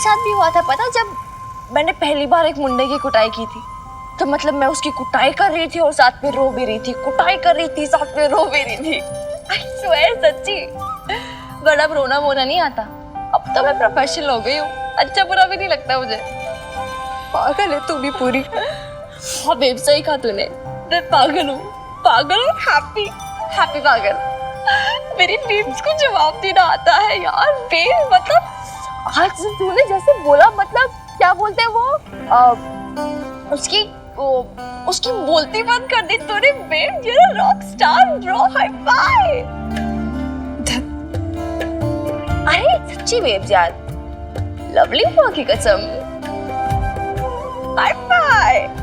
साथ भी हुआ था पता, जब मैंने पहली बार एक मुंडे की कुटाई की थी। तो मतलब मैं उसकी कुटाई कर रही थी और साथ में रो भी रही थी, कुटाई कर रही थी साथ में रो भी रही थी। आई स्वेयर सच्ची। बट अब रोना वोना नहीं आता, अब तो मैं प्रोफेशनल हो गई हूँ, अच्छा बुरा भी नहीं लगता मुझे। पागल है तू भी पूरी। हाँ बेब सही कहा तूने, मैं पागल हूँ, पागल और हैप्पी हैप्पी पागल। मेरी ड्रीम्स को जवाब देना आता है यार बेब। मतलब आज तूने जैसे बोला, मतलब क्या बोलते हैं वो उसकी बोलती बंद कर दी तूने babe. You are rock star bro, high five. अरे सच्ची बेब यार, लवली हुआ की कसम, हाई फाइव।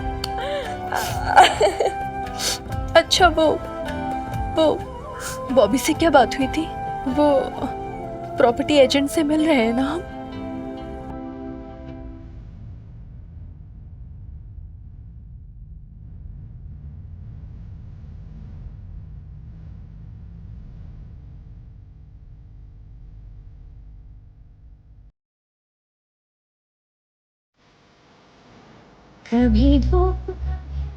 अच्छा वो बॉबी से क्या बात हुई थी? वो प्रॉपर्टी एजेंट से मिल रहे हैं ना हम? कभी धूप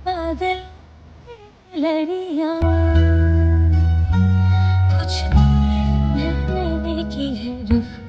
बादल लड़ियां कुछ मिलने की है रुफ।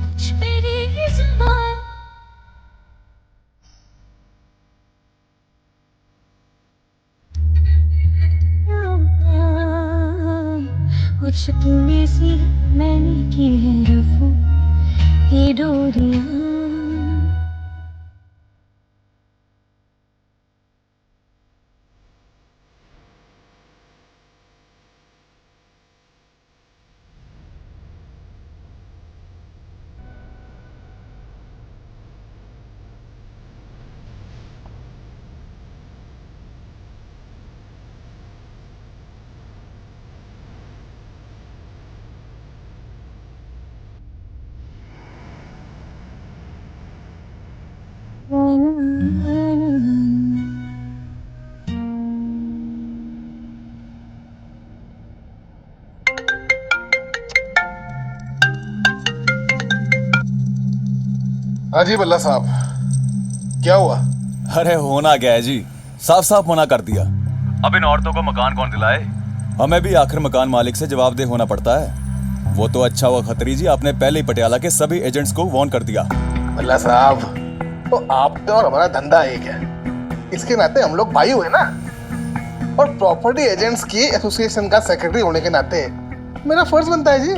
कुछ मेरी जुबान कुछ तुम्हें सी मैंने की है रफू ये डोरियां। हाँ जी बल्ला साहब, क्या हुआ? अरे होना क्या है जी, साफ साफ मना कर दिया। अब इन औरतों को मकान कौन दिलाए? हमें भी आखिर मकान मालिक से जवाबदेह होना पड़ता है। वो तो अच्छा हुआ खत्री जी, आपने पहले ही पटियाला के सभी एजेंट्स को वार्न कर दिया। बल्ला साहब, तो आपका और हमारा धंधा एक है, इसके नाते हम लोग भाई हुए ना। और प्रॉपर्टी एजेंट्स की एसोसिएशन का सेक्रेटरी होने के नाते मेरा फर्ज बनता है जी।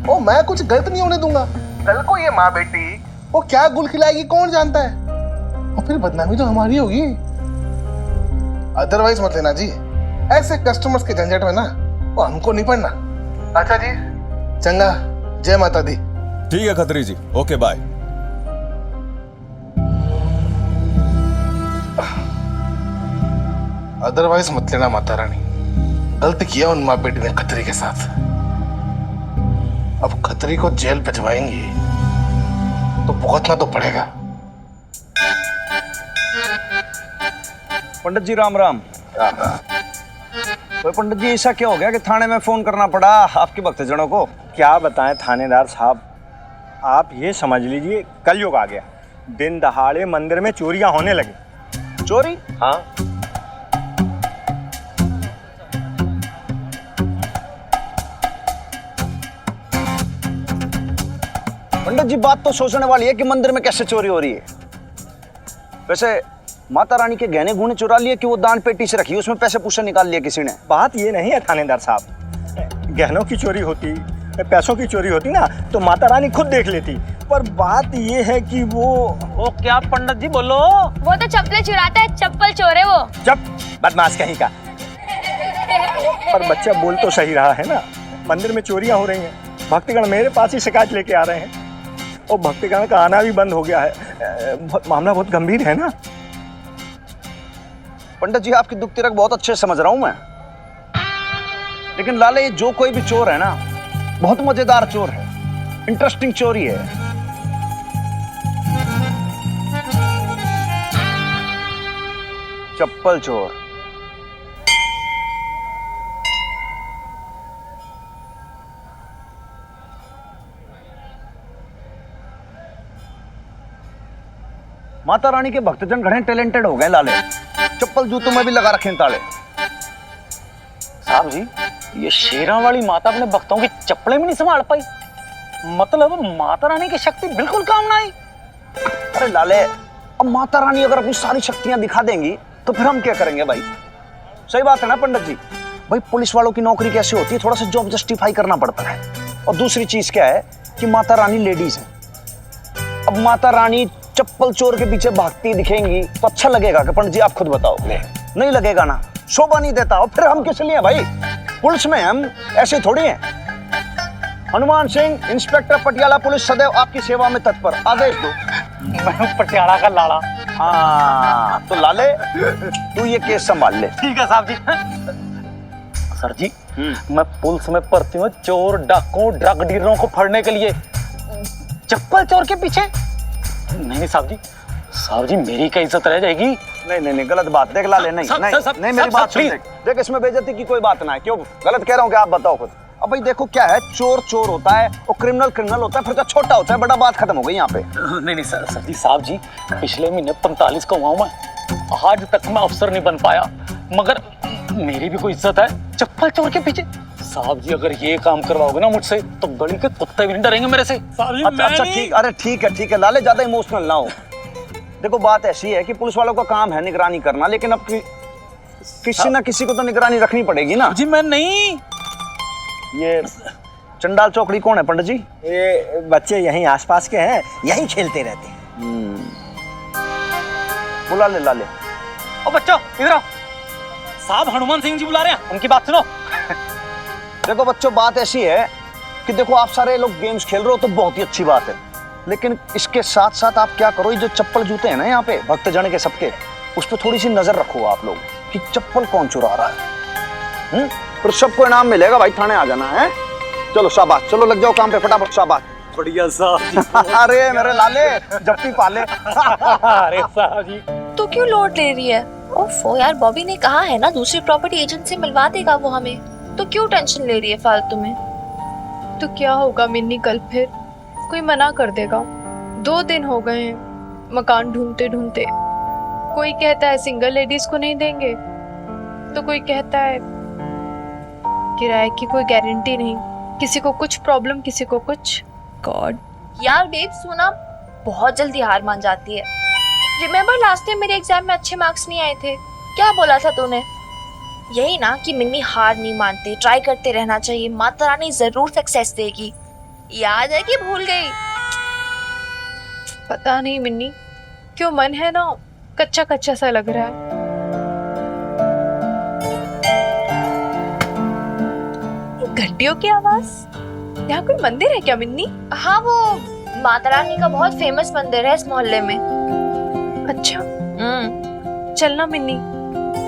और मैं कुछ गलत नहीं होने दूंगा। कल को ये माँ बेटी वो क्या गुल खिलाएगी कौन जानता है, और फिर बदनामी तो हमारी होगी। अदरवाइज मत लेना जी, ऐसे कस्टमर्स के झंझट में ना वो हमको नहीं पड़ना। अच्छा जी, चंगा, जय माता दी। ठीक है खत्री जी, ओके बाय। अदरवाइज मत लेना माता रानी, गलती किया उन माँ बेटी ने खत्री के साथ। अब खत्री को जेल भिजवाएंगी तो भुगतना तो पड़ेगा। पंडित जी राम राम। तो पंडित जी ऐसा क्या हो गया कि थाने में फोन करना पड़ा आपके भक्तजनों को? क्या बताएं थानेदार साहब, आप ये समझ लीजिए कलयुग आ गया। दिन दहाड़े मंदिर में चोरियां होने लगी। चोरी? हाँ, पंडित जी बात तो सोचने वाली है कि मंदिर में कैसे चोरी हो रही है। वैसे माता रानी के गहने गुणे चुरा लिए कि वो दान पेटी से रखी उसमें पैसे पूसे निकाल लिए किसी ने? बात ये नहीं है थानेदार साहब, गहनों की चोरी होती, पैसों की चोरी होती ना तो माता रानी खुद देख लेती। पर बात ये है कि वो क्या पंडित जी बोलो? वो तो चप्पलें चुराता है, चप्पल चोर है वो। जब बदमाश कहीं का। पर बच्चा बोल तो सही रहा है ना, मंदिर में चोरियां हो रही हैं। भक्तगण मेरे पास ही शिकायत लेके आ रहे हैं और भक्तगण का आना भी बंद हो गया है। मामला बहुत गंभीर है ना। पंडित जी आपकी दुख तिरक बहुत अच्छे से समझ रहा हूं मैं, लेकिन लाले ये जो कोई भी चोर है ना, बहुत मजेदार चोर है, इंटरेस्टिंग चोरी है। चप्पल चोर। माता रानी के भक्तजन घणे टैलेंटेड हो गए लाले, चप्पल जूतों में भी लगा रखे हैं ताले। साहब जी, ये शेरा वाली माता अपने भक्तों की चप्पलें भी नहीं संभाल पाई, मतलब माता रानी की शक्ति बिल्कुल काम ना आई। अरे लाले, अब माता रानी अगर अपनी सारी शक्तियां दिखा देंगी तो फिर हम क्या करेंगे भाई? सही बात है ना पंडित जी? भाई पुलिस वालों की नौकरी कैसे होती है, थोड़ा सा जॉब जस्टिफाई करना पड़ता है। और दूसरी चीज क्या है कि माता रानी लेडीज है। अब माता रानी चप्पल चोर के पीछे भागती दिखेंगी तो अच्छा लगेगा कि पंडित जी आप खुद बताओ? नहीं लगेगा ना, शोभा नहीं देता। और फिर हम किस लिए भाई पुलिस में? हम ऐसे थोड़ी हैं। हनुमान सिंह, इंस्पेक्टर पटियाला पुलिस, सदैव आपकी सेवा में तत्पर। आदेश दो। मैं पटियाला का लाड़ा। हाँ तो लाले तू ये केस संभाल ले। ठीक है साहब जी। सर जी, मैं पुलिस में भर्ती हूँ चोर डाकों ड्रग डीलरों को फड़ने के लिए, चप्पल चोर के पीछे नहीं साहब जी। साहब जी मेरी क्या इज्जत रह जाएगी? नहीं गलत बात। देख लाले, नहीं नहीं मेरी बात सुन। देख इसमें बेइज्जती की कोई बात ना है। क्यों गलत कह रहा हूँ कि आप बताओ खुद। अब भाई देखो क्या है, चोर चोर होता है और क्रिमिनल होता है, फिर तो छोटा होता है, बड़ा बात खत्म हो गई यहाँ पे। नहीं सर जी, साहब जी पिछले महीने 45 का हुआ हूँ मैं, आज तक मैं अफसर नहीं बन पाया, मगर मेरी भी कोई इज्जत है चप्पल चोर के पीछे। साहब जी अगर ये काम करवाओगे ना मुझसे तो गली के कुत्ते भी नहीं डरेंगे मेरे से। साहब जी अच्छा ठीक, अरे ठीक है लाले, ज्यादा इमोशनल ना हो। देखो बात ऐसी है कि पुलिस वालों का काम है निगरानी करना, लेकिन अब किसी ना किसी को तो निगरानी रखनी पड़ेगी ना। जी मैं नहीं। ये चंडाल चौकड़ी कौन है पंडित जी? ये बच्चे यहीं आसपास के हैं, यहीं खेलते रहते हैं। बुला ले लाले। ओ बच्चों इधर आओ, साहब हनुमान सिंह जी बुला रहे हैं, उनकी बात सुनो। देखो बच्चों बात ऐसी है कि देखो आप सारे लोग गेम्स खेल रहे हो तो बहुत ही अच्छी बात है, लेकिन इसके साथ साथ आप क्या करो, ये जो चप्पल जूते हैं ना यहाँ पे भक्तजन के सबके, उस पर थोड़ी सी नजर रखो आप लोग कि चप्पल कौन चुरा रहा है। फिर सबको इनाम मिलेगा भाई, थाने आ जाना है। चलो शाबाश, चलो लग जाओ काम पे फटाफट। शाबाश, बढ़िया साहब। अरे मेरे लाले जप्पी पाले। अरे साहब जी तो क्यों लोड ले रही है? ओफो यार, बॉबी ने कहा है ना दूसरी प्रॉपर्टी एजेंट से मिलवा देगा वो हमें, तो क्यों टेंशन ले रही है फालतू में? तो क्या होगा मिन्नी, कल फिर कोई मना कर देगा। 2 दिन हो गए हैं मकान ढूंढते ढूंढते। कोई कहता है सिंगल लेडीज को नहीं देंगे, तो कोई कहता है किराए की कोई गारंटी नहीं, किसी को कुछ प्रॉब्लम किसी को कुछ। गॉड यार बेब सोना बहुत जल्दी हार मान जाती है। रिमेम्बर लास्ट टाइम मेरे एग्जाम में अच्छे मार्क्स नहीं आए थे, क्या बोला था तूने? यही ना कि मिन्नी हार नहीं मानती, ट्राई करते रहना चाहिए, माता रानी जरूर सक्सेस देगी। याद है कि भूल गई? पता नहीं मिन्नी, क्यों मन है ना कच्चा कच्चा सा लग रहा है। घंटियों की आवाज, यहाँ कोई मंदिर है क्या मिन्नी? हाँ, वो माता रानी का बहुत फेमस मंदिर है इस मोहल्ले में। अच्छा चलना मिन्नी,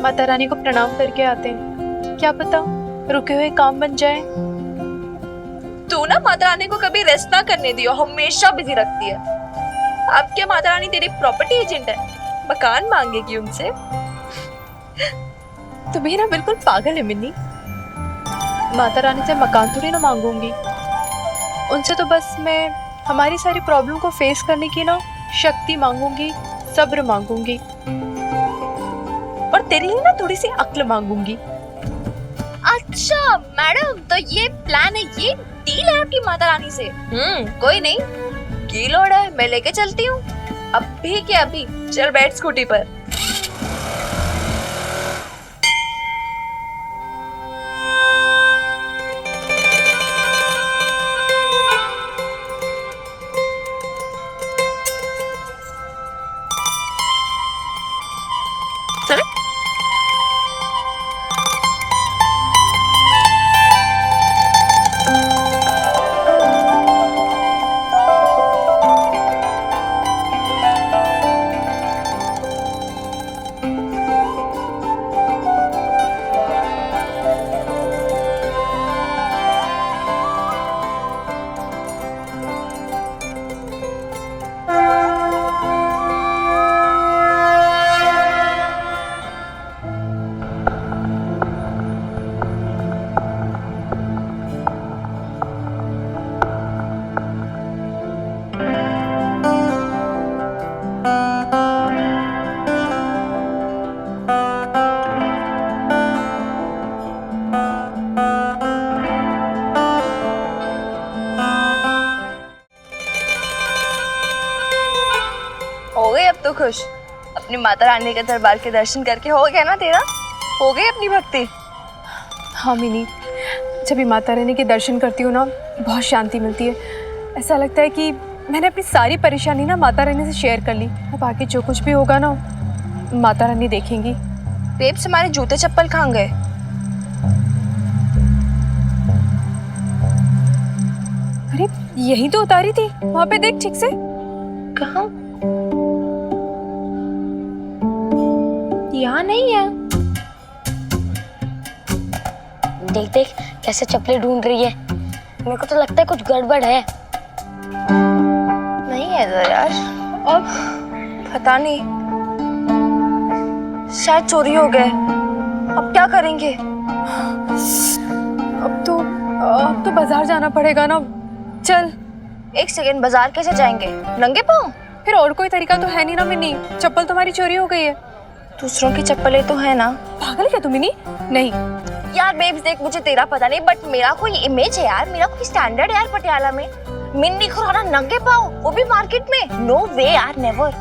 माता रानी को प्रणाम करके आते हैं, क्या पता रुके हुए काम बन जाए। तू ना माता रानी को कभी रेस्ट ना करने दियो, हमेशा बिजी रखती है। अब क्या माता रानी तेरी प्रॉपर्टी एजेंट है, मकान मांगेगी उनसे? तुम्हें ना बिल्कुल पागल है मिन्नी। माता रानी से मकान थोड़ी ना मांगूंगी, उनसे तो बस मैं हमारी सारी प्रॉब्लम को फेस करने की ना शक्ति मांगूंगी, सब्र मांगूंगी, और तेरे लिए ना थोड़ी सी अक्ल मांगूंगी। अच्छा मैडम, तो ये प्लान है, ये डील है आपकी माता रानी से? कोई नहीं, की लोड है, मैं लेके चलती हूँ अभी के अभी। चल बैठ स्कूटी पर। तो खुश। अपनी माता रानी के दरबार के दर्शन करके हो गया ना तेरा, हो गई अपनी भक्ति। हाँ मिनी, जब भी माता रानी के दर्शन करती हूँ ना बहुत शांति मिलती है। ऐसा लगता है कि मैंने अपनी सारी परेशानी ना माता रानी से शेयर कर ली। अब आगे जो कुछ भी होगा ना माता रानी देखेंगी। बेब्स हमारे जूते चप्पल कहाँ गए? अरे यही तो उतारी थी, वहाँ पे देख ठीक से। कहाँ? यहाँ नहीं है। देख देख कैसे चप्पलें ढूंढ रही है। मेरे को तो लगता है कुछ गड़बड़ है। नहीं है इधर यार। और पता नहीं, शायद चोरी हो गए। अब क्या करेंगे? अब तो बाजार जाना पड़ेगा ना। चल। एक सेकेंड, बाजार कैसे जाएंगे? नंगे पाँव? फिर और कोई तरीका तो है नहीं ना मिनी। चप्पल तुम्हारी चोरी हो गई है। दूसरों की चप्पलें तो है ना। पागल क्या तुम मिनी? नहीं। यार बेब्स देख, मुझे तेरा पता नहीं बट मेरा कोई इमेज है यार, मेरा कोई स्टैंडर्ड है यार पटियाला में। मिन्नी खुराना नंगे पाँव, वो भी मार्केट में। नो वे यार, नेवर।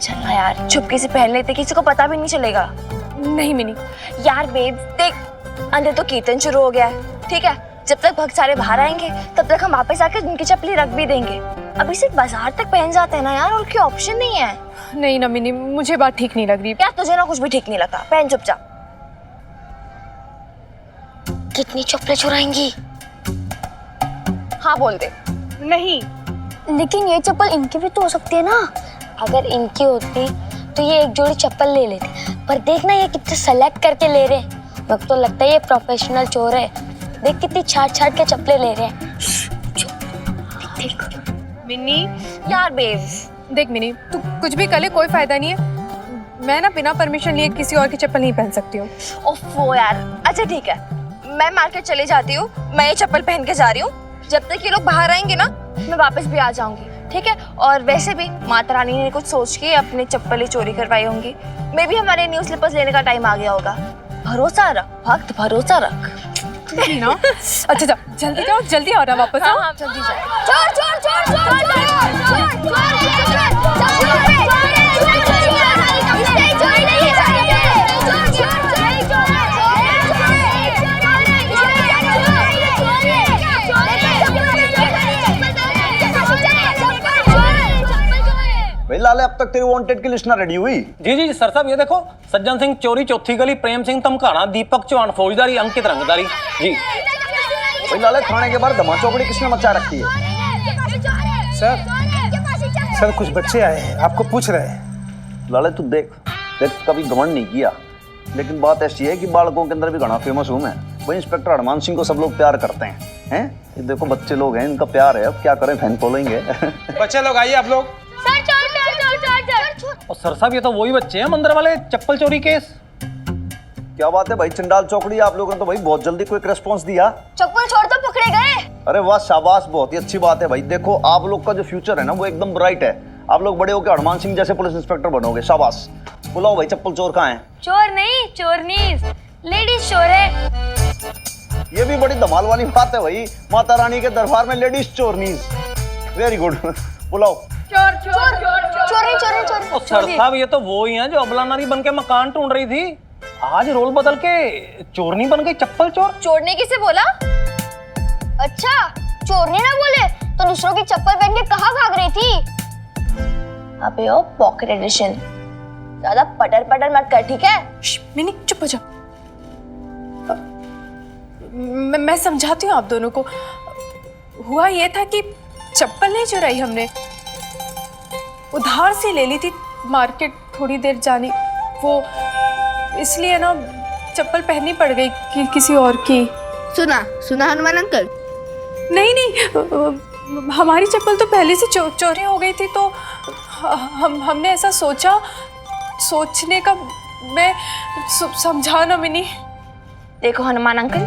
चल ना यार, चुपके से पहन लेते, किसी को पता भी नहीं चलेगा। नहीं मिनी। यार बेब्स देख, अंदर तो कीर्तन शुरू हो गया है, ठीक है? जब तक भक्त सारे बाहर आएंगे तब तक हम वापस आके उनकी चप्पलें रख भी देंगे। अभी सिर्फ बाजार तक पहन जाते हैं ना यार, और क्या ऑप्शन नहीं है। नहीं ना मिनी, मुझे बात ठीक नहीं लग रही। यार तुझे ना कुछ भी ठीक नहीं लगता, पहन चुपचाप। कितनी चप्पलें चुराएंगी? हाँ बोल दे। नहीं। लेकिन ये चप्पल इनकी भी तो हो सकती है ना। अगर इनकी होती तो ये एक जोड़ी चप्पल ले लेते। पर देखना ये कितने सेलेक्ट करके ले रहे हैं। मेरे को तो लगता है ये प्रोफेशनल चोर है। देख कितनी छाट छाट के चप्पलें ले रहे हैं। मिनी यार बेब्स देख मिनी, तू कुछ भी कर ले कोई फायदा नहीं है। मैं ना बिना परमिशन लिए किसी और की चप्पल नहीं पहन सकती हूँ। ओफो यार, अच्छा ठीक है, मैं मार्केट चली जाती हूँ, मैं ये चप्पल पहन के जा रही हूँ। जब तक ये लोग बाहर आएंगे ना मैं वापस भी आ जाऊंगी, ठीक है? और वैसे भी माता रानी ने कुछ सोच के अपनी चप्पलें चोरी करवाई होंगी। मे भी हमारे न्यू स्लीपर्स लेने का टाइम आ गया होगा। भरोसा रख भक्त, भरोसा रख। ना अच्छा जा, जल्दी जाओ, जल्दी आओ ना वापस। हाँ हाँ जल्दी जाओ। चोर चोर चोर चोर चोर भाई लाले, अब तक तेरी वांटेड की लिस्ट ना रेडी हुई? जी जी सर साहब, ये देखो, सज्जन सिंह चोरी चौथी गली, प्रेम सिंह तमकाना, दीपक चौहान फौजदारी, अंकित रंगदारी। जी भाई लाले, खाने के बाद धमा चौकड़ी किसने मचा रखी है? सर कुछ बच्चे आए हैं, आपको पूछ रहे हैं। लाले तू देख कभी घमंड नहीं किया, लेकिन बात ऐसी है कि बालकों के अंदर भी घना फेमस हूँ मैं। भाई इंस्पेक्टर हनुमान सिंह को सब लोग प्यार करते हैं। ये देखो बच्चे लोग हैं, इनका प्यार है, अब क्या करें, फैन फॉलोइंग है। बच्चे लोग आइए आप लोग। और सर साहब ये तो वही बच्चे हैं मंदिर वाले, चप्पल चोरी केस। क्या बात है भाई चंडाल चौकड़ी, आप लोगों ने तो भाई बहुत जल्दी क्विक रिस्पॉन्स दिया। चप्पल छोड़ तो पकड़े गए। अरे वाह शाबाश, बहुत ही अच्छी बात है भाई। देखो आप लोग का जो फ्यूचर है ना वो एकदम ब्राइट है। आप लोग बड़े होकर हनुमान सिंह जैसे पुलिस इंस्पेक्टर बनोगे, शाबाश। बुलाओ भाई चप्पल चोर कहाँ है? चोर नहीं, चोरनीस, लेडीज चोर है। ये भी बड़ी धमाल वाली बात है भाई, माता रानी के दरबार में लेडीज चोरनीस। Very good. बुलाओ। चोरी चोरी चोरी। और सर साहब ये तो वो ही हैं जो अबला नारी बन के मकान ढूंढ रही थी, आज रोल बदल के चोरनी बन गई चप्पल चोर। चोरने किसे बोला? अच्छा, चोरनी ना बोले तो दूसरों की चप्पल पहन के कहाँ भाग रही थी? अबे ओ पॉकेट एडिशन, ज्यादा पटर पटर मत कर, ठीक है? मिनी चुप हो जाओ। मैं समझाती हूँ आप दोनों को। हुआ ये था कि चप्पल नहीं चुराई हमने, उधार से ले ली थी मार्केट थोड़ी देर जानी, वो इसलिए ना चप्पल पहननी पड़ गई कि किसी और की। सुना हनुमान अंकल? नहीं, हमारी चप्पल तो पहले से चोरी हो गई थी, तो हमने ऐसा सोचने का मैं समझा ना मिनी। देखो हनुमान अंकल,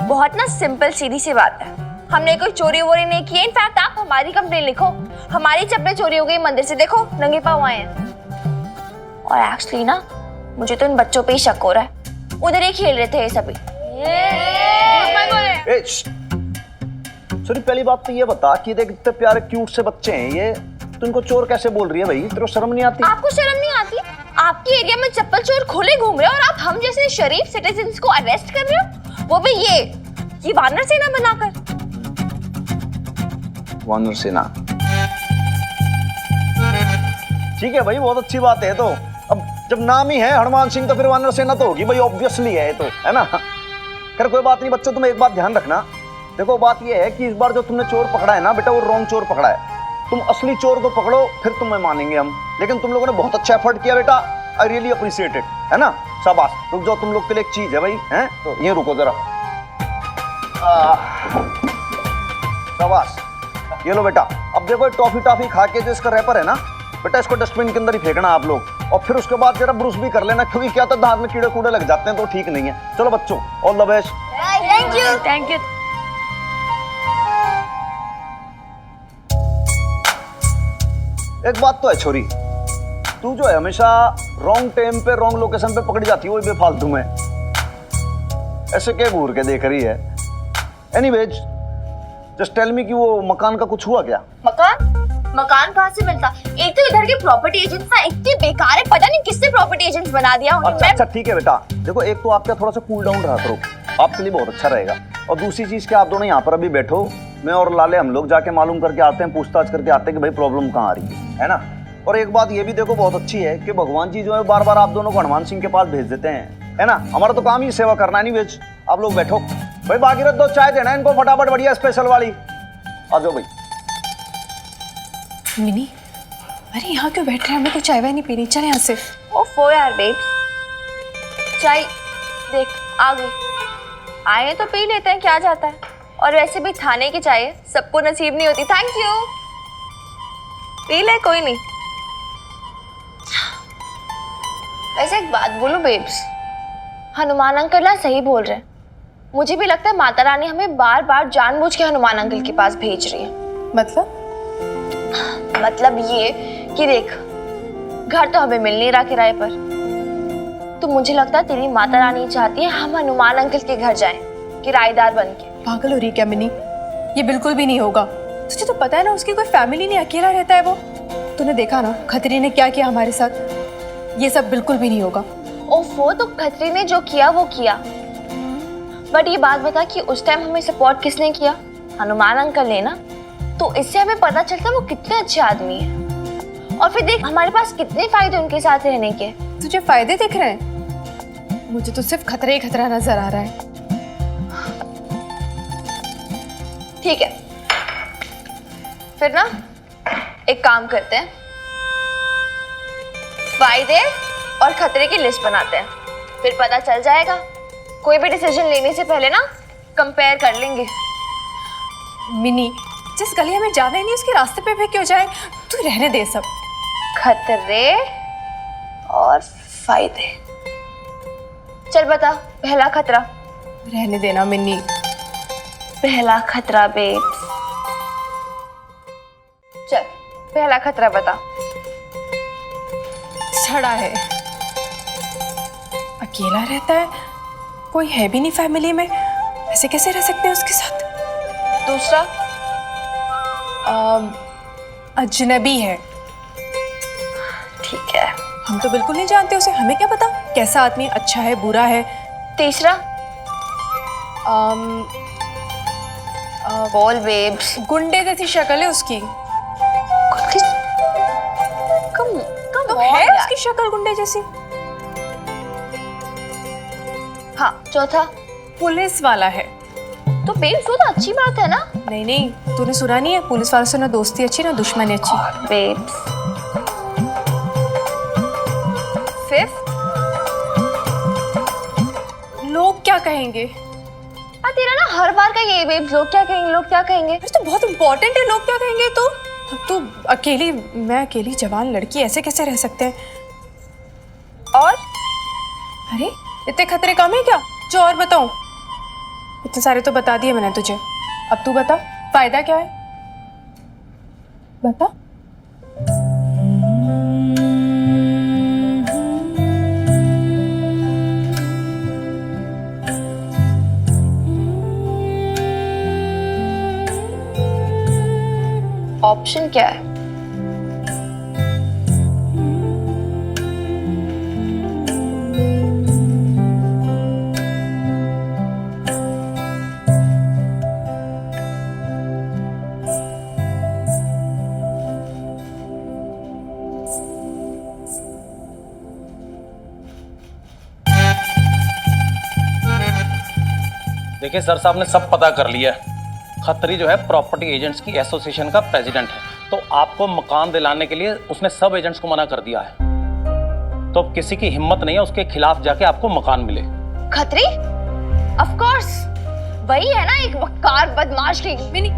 बहुत ना सिंपल सीधी सी बात है। हमने कोई चोरी वोरी नहीं की है। इनफैक्ट आप हमारी कंप्लेन लिखो, हमारी चप्पलें चोरी हो गई मंदिर से, देखो नंगे पाँव आए हैं। और एक्चुअली ना मुझे तो इन बच्चों पे ही शक हो रहा है, उधर ही खेल रहे थे ये सभी। सॉरी, पहली बात तो ये बता कि देख इतने प्यारे क्यूट से बच्चे हैं, ये तू इनको चोर कैसे बोल रही है भाई? तेरे को शर्म नहीं आती? आपको शर्म नहीं आती? आपके एरिया में चप्पल चोर खुले घूम रहे हो और आप हम जैसे शरीफ सिटीजन्स को अरेस्ट कर रहे हो, वो भी ये वानर सेना बनाकर। वानर सेना, ठीक है भाई, बहुत अच्छी बात है। तो अब जब नाम ही है हनुमान सिंह तो फिर वानर सेना तो होगी भाई, ऑब्वियसली है तो, है ना? खैर कोई बात नहीं बच्चों, तुम एक बात ध्यान रखना। देखो बात ये है कि इस बार जो तुमने चोर पकड़ा है ना बेटा, वो रॉन्ग चोर पकड़ा है। तुम असली चोर को पकड़ो फिर तुम्हें मानेंगे हम, लेकिन तुम लोगों ने बहुत अच्छा एफर्ट किया बेटा, आई रियली अप्रिशिएट इट, है ना? शाबाश। रुक जाओ, तुम लोग के लिए एक चीज है भाई, हैं? तो ये रुको जरा, शाबाश, ये लो बेटा। अब देखो टॉफी टॉफी खा के जो इसका रैपर है ना बेटा, इसको डस्टबिन के अंदर ही फेंकना आप लोग, और फिर उसके बाद जरा ब्रूस भी कर लेना, क्योंकि क्या था दांत में कीड़े कूड़े लग जाते हैं तो ठीक नहीं है। चलो बच्चों, all the best. Thank you. एक बात तो है छोरी, तू जो है हमेशा रॉन्ग टाइम पे रॉन्ग लोकेशन पे पकड़ी जाती है, वो बेफालतू में ऐसे क्या घूर के देख रही है? एनीवेज, जस्ट टेल मी कि वो मकान का कुछ हुआ क्या? मकान कहाँ से मिलता? एक तो इधर के प्रॉपर्टी एजेंट्स ना इतने बेकार है, पता नहीं किसने प्रॉपर्टी एजेंट्स बना दिया उन्हें। अच्छा ठीक है बेटा, देखो एक तो आपका थोड़ा सा कूल डाउन रहा करो, आपके लिए बहुत अच्छा रहेगा। और दूसरी चीज कि आप दोनों यहाँ पर अभी बैठो, मैं और लाले हम लोग जाके मालूम करके आते हैं, पूछताछ करके आते हैं कि भाई प्रॉब्लम कहाँ आ रही है ना? और एक बात ये भी देखो बहुत अच्छी है कि भगवान जी जो है बार बार आप दोनों को हनुमान सिंह के पास भेज देते हैं, है ना? हमारा तो काम ही सेवा करना, नहीं भेज। आप लोग बैठो भाई, बाकी रख दो, चाय देना इनको फटाफट, बढ़िया स्पेशल वाली। आ जाओ भाई। मिनी, अरे यहाँ क्यों बैठ रहे हैं? हमें तो चाय वाय नहीं पीनी, चले यहाँ से। ओफो यार बेब्स, चाय देख आ गई, आए तो पी लेते हैं, क्या जाता है। और वैसे भी थाने की चाय सबको नसीब नहीं होती। थैंक यू, पी ले, कोई नहीं। वैसे एक बात बोलूं बेब्स, हनुमान अंकल ना सही बोल रहे हैं। मुझे भी लगता है माता रानी हमें बार बार जानबूझ के हनुमान अंकल के पास भेज रही है। मतलब ये कि देख, घर तो हमें मिल नहीं रहा किराए पर, तो मुझे लगता है तेरी माता रानी चाहती है हम हनुमान अंकल के घर जाएं किराएदार बन के। पागल हो रही क्या मिनी? ये बिल्कुल भी नहीं होगा। तुझे तो पता है ना उसकी कोई फैमिली नहीं, अकेला रहता है वो। तूने देखा ना खतरी ने क्या किया हमारे साथ, ये सब बिल्कुल भी नहीं होगा। ओफो, तो खतरी ने जो किया वो किया, बट ये बात बता कि उस टाइम हमें सपोर्ट किसने किया? हनुमान अंकल ने ना। तो इससे हमें पता चलता है वो कितने अच्छे आदमी हैं। और फिर देख हमारे पास कितने फायदे उनके साथ रहने के। तुझे फायदे दिख रहे हैं? मुझे तो सिर्फ खतरा ही खतरा नजर आ रहा है। ठीक है, फिर ना एक काम करते हैं, फायदे और खतरे की लिस्ट बनाते हैं, फिर पता चल जाएगा। कोई भी डिसीजन लेने से पहले ना कंपेयर कर लेंगे। मिनी, जिस गली हमें जाना ही नहीं उसके रास्ते पे भी क्यों जाए? तू रहने दे सब। खतरे और फायदे, चल बता पहला खतरा। रहने देना मिन्नी। पहला खतरा बेब्स, चल पहला खतरा बता। छड़ा है, अकेला रहता है, कोई है भी नहीं फैमिली में, ऐसे कैसे रह सकते हैं उसके साथ? दूसरा अजनबी है। ठीक है, हम तो बिल्कुल नहीं जानते उसे, हमें क्या पता कैसा आदमी, अच्छा है बुरा है। तीसरा बोल बेब्स। गुंडे जैसी शक्ल है उसकी। कम तो है उसकी शक्ल गुंडे जैसी। हाँ, चौथा पुलिस वाला है। तो बेब्स वो तो अच्छी बात है ना। नहीं नहीं, तूने सुना नहीं है? पुलिस वालों से ना दोस्ती अच्छी ना दुश्मनी अच्छी। बेब्स फिफ्थ, लोग क्या कहेंगे? तेरा ना हर बार का ये बेब्स, लोग क्या कहेंगे, लोग क्या कहेंगे। अरे तो बहुत इंपॉर्टेंट है, लोग क्या कहेंगे। तो तू अकेली, मैं अकेली जवान लड़की, ऐसे कैसे रह सकते हैं? और अरे इतने खतरे कम है क्या जो और बताऊं? इतने सारे तो बता दिए मैंने तुझे, अब तू बता फायदा क्या है, बता। ऑप्शन क्या है? देखिए सर साहब ने सब पता कर लिया है। खत्री जो है प्रॉपर्टी एजेंट्स की एसोसिएशन का प्रेसिडेंट है, तो आपको मकान दिलाने के लिए उसने सब एजेंट्स को मना कर दिया है। तो अब किसी की हिम्मत नहीं है उसके खिलाफ जाके आपको मकान मिले। खत्री? ऑफ कोर्स वही है ना, एक वक्कार बदमाश की मिनी।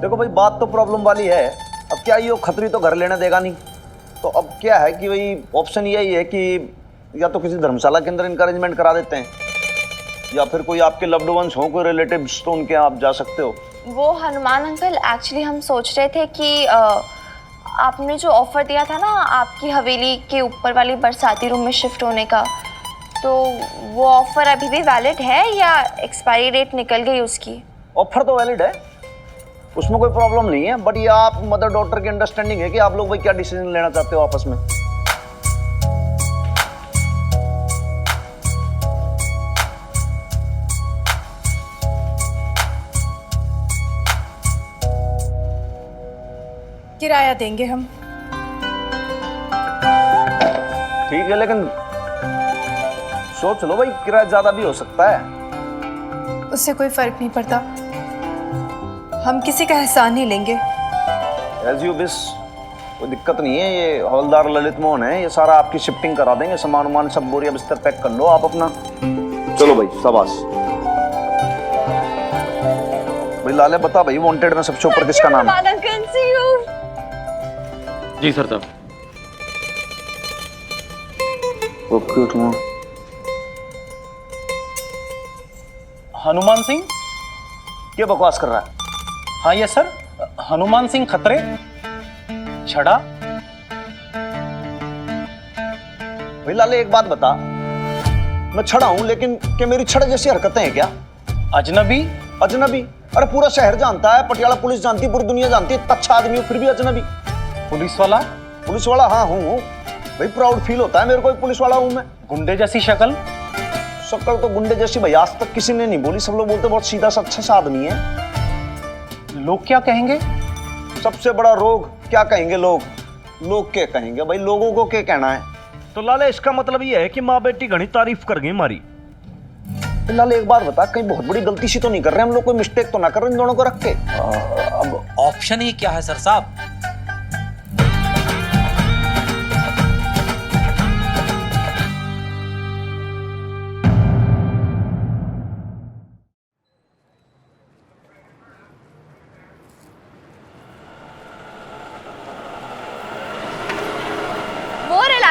देखो भाई, बात तो प्रॉब्लम वाली है। अब क्या ये खतरी तो घर लेने देगा नहीं, तो अब क्या है कि भाई ऑप्शन यही है कि या तो किसी धर्मशाला के अंदर इनका अरेंजमेंट करा देते हैं, या फिर कोई आपके लव्ड वंस हो, कोई रिलेटिव्स, तो उनके आप जा सकते हो। वो हनुमान अंकल, एक्चुअली हम सोच रहे थे कि आपने जो ऑफर दिया था ना आपकी हवेली के ऊपर वाली बरसाती रूम में शिफ्ट होने का, तो वो ऑफर अभी भी वैलिड है या एक्सपायरी डेट निकल गई उसकी? ऑफर तो वैलिड है, उसमें कोई प्रॉब्लम नहीं है, बट ये आप मदर डॉटर की अंडरस्टैंडिंग है कि आप लोग भाई क्या डिसीजन लेना चाहते हो आपस में। किराया देंगे हम। ठीक है, लेकिन सोच लो भाई, किराया ज्यादा भी हो सकता है। उससे कोई फर्क नहीं पड़ता, हम किसी का एहसान नहीं लेंगे। एज यू विश, कोई दिक्कत नहीं है। ये हवलदार ललित मोहन है, ये सारा आपकी शिफ्टिंग करा देंगे, सामान वामान सब बोरिया बिस्तर पैक कर लो आप अपना। चलो भाई, शाबाश। भाई लाले बता भाई, वांटेड में सबसे ऊपर किसका नाम है? जी सर साहब। ओके, तुम हनुमान सिंह? क्या बकवास कर रहा है? हाँ ये सर, हनुमान सिंह खत्रे, छड़ा। भाई लाले एक बात बता, मैं छड़ा हूं लेकिन क्या मेरी छड़ा जैसी हरकतें हैं क्या? अजनबी? अजनबी? अरे पूरा शहर जानता है, पटियाला पुलिस जानती है, पूरी दुनिया जानती है, अच्छा आदमी हूं फिर भी अजनबी? पुलिस वाला? पुलिस वाला हाँ हूँ भाई, प्राउड फील होता है मेरे को, पुलिस वाला हूँ मैं। गुंडे जैसी शक्ल? शक्ल तो गुंडे जैसी भाई आज तक किसी ने नहीं बोली, सब लोग बोलते बहुत सीधा सा अच्छा सा आदमी है। लोग क्या कहेंगे? सबसे बड़ा रोग क्या कहेंगे लोग? लोग क्या कहेंगे भाई, लोगों को क्या कहना है? तो लाले इसका मतलब ये है कि माँ बेटी घनी तारीफ कर गई हमारी। लाले एक बात बता, कहीं बहुत बड़ी गलती सी तो नहीं कर रहे हम लोग? कोई मिस्टेक तो ना कर रहे इन दोनों को रख के? अब ऑप्शन ही क्या है सर साहब?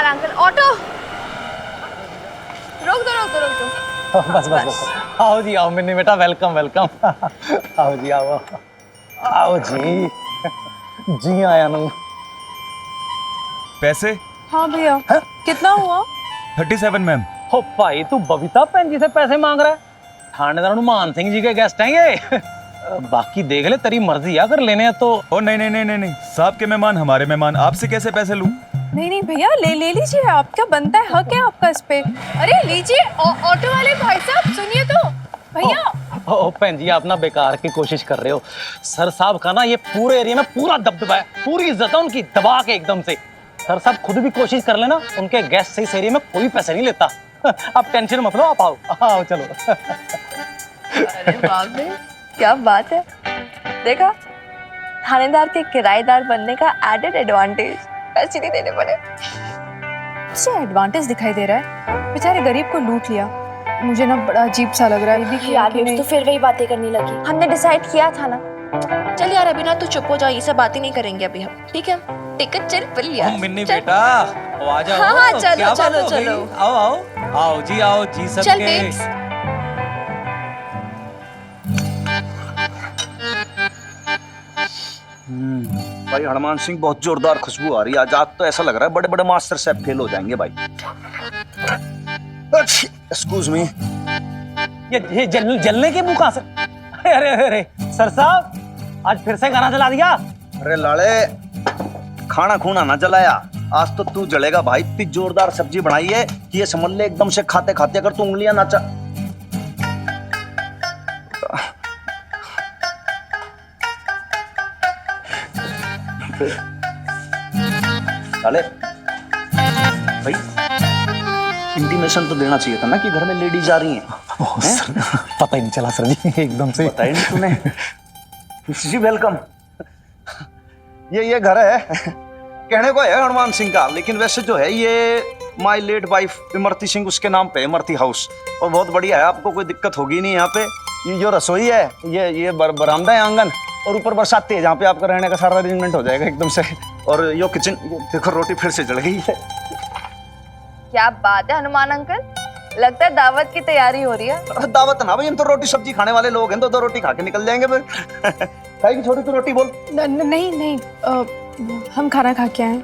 अंकल ऑटो रोक दो। बस बस बस, आओ जी आओ मिन्नी बेटा, वेलकम वेलकम। आओ जी आओ, आओ जी। जी आया नू। पैसे? हाँ भैया। कितना हुआ? 37 मैम। हो भाई तू बबीता भैन जी से पैसे मांग रहा है? थानेदार हनुमान सिंह जी के गेस्ट हैं ये। बाकी देख ले, तेरी मर्जी है, अगर लेने हैं तो। ओ नहीं नहीं नहीं नहीं नहीं, साहब के मेहमान हमारे मेहमान, आपसे कैसे पैसे लूं? नहीं नहीं भैया, ले लीजिए, आपका बनता है, हक है आपका इस पे। अरे लीजिए, ऑटो वाले भाई साहब सुनिए तो भैया। ओ भैन जी, आप ना बेकार की कोशिश कर रहे हो। सर साहब का ना ये पूरे एरिया में पूरा दबदबा है, पूरी इज्जत है उनकी, दबा के एकदम से। सर साहब खुद भी कोशिश कर लेना, उनके गेस्ट से इस एरिया में कोई पैसे नहीं लेता। आप टेंशन मत लो, आप आओ आओ चलो। अरे बाप रे, क्या बात है। देखा, थानेदार के किराएदार बनने का एडेड एडवांटेज, पैसे नहीं देने पड़े। इससे एडवांटेज दिखाई दे रहा है, बेचारे गरीब को लूट लिया। मुझे ना बड़ा अजीब सा लग रहा है। यार तो फिर वही बातें करने लगी। हमने डिसाइड किया था ना। चल यार अभी ना तू चुप हो जा, ये सब बातें नहीं करेंगे अभी हम, ठीक है? टिकट चल पल यार। मिन्नी बेटा आ जाओ। हाँ चलो क्या बात चलो हो गई? चलो। आओ आओ आओ जी सब चल के। बेब्स। भाई हनुमान सिंह, बहुत जोरदार खुशबू आ रही है आज तो ऐसा लग रहा है बड़े बड़े मास्टर शेफ फेल हो जाएंगे भाई। Excuse me. ये जलने के मुंह कहां से? अरे अरे अरे सर साहब, आज फिर से गाना जला दिया। अरे लाले, खाना खूना ना जलाया, आज तो तू जलेगा भाई। इतनी जोरदार सब्जी बनाई है कि ये समझ ले एकदम से खाते खाते अगर तू उंगलियां ना लाले भाई, इंटीमेशन तो देना चाहिए था ना कि घर में लेडीज आ रही हैं। सर, पता ही नहीं चला सर जी, एकदम से। बताया नहीं तूने? जी वेलकम। ये घर है, कहने को है हनुमान सिंह का, लेकिन वैसे जो है ये my late wife Imarti Singh उसके नाम पे इमरती हाउस, और बहुत बढ़िया है, आपको कोई दिक्कत होगी नहीं यहाँ पे। ये जो रसोई है ये बरामदा है, आंगन, और ऊपर बरसाती है जहाँ पे आपका रहने का सारा अरेंजमेंट हो जाएगा एकदम से। और यो किचन, देखो रोटी फिर से जल गई है। क्या बात है हनुमान अंकल, लगता है दावत की तैयारी हो रही है। दावत ना भाई, हम तो रोटी सब्जी खाने वाले लोग हैं, तो 2 रोटी खा के निकल जाएंगे फिर। खाएगी छोटी तो रोटी बोल। नहीं हम खाना खा के आए।